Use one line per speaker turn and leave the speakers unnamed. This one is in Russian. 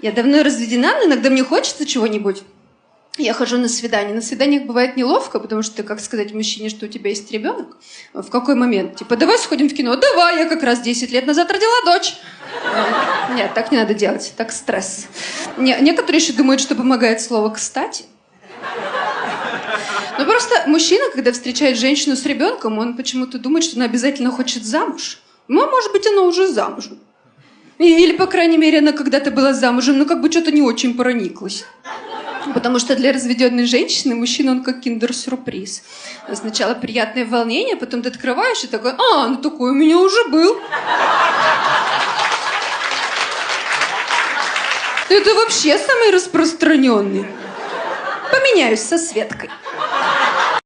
Я давно разведена, но иногда мне хочется чего-нибудь. Я хожу на свидание. На свиданиях бывает неловко, потому что, как сказать мужчине, что у тебя есть ребенок? В какой момент? Типа, давай сходим в кино. Давай, я как раз 10 лет назад родила дочь. Нет, так не надо делать, так стресс. Некоторые еще думают, что помогает слово «кстати». Но просто мужчина, когда встречает женщину с ребенком, он почему-то думает, что она обязательно хочет замуж. Ну, может быть, она уже замужем. Или, по крайней мере, она когда-то была замужем, но как бы что-то не очень прониклась. Потому что для разведенной женщины мужчина, он как киндер-сюрприз. Сначала приятное волнение, потом ты открываешь и такой, ну такой у меня уже был. Это вообще самый распространенный. Поменяюсь со Светкой.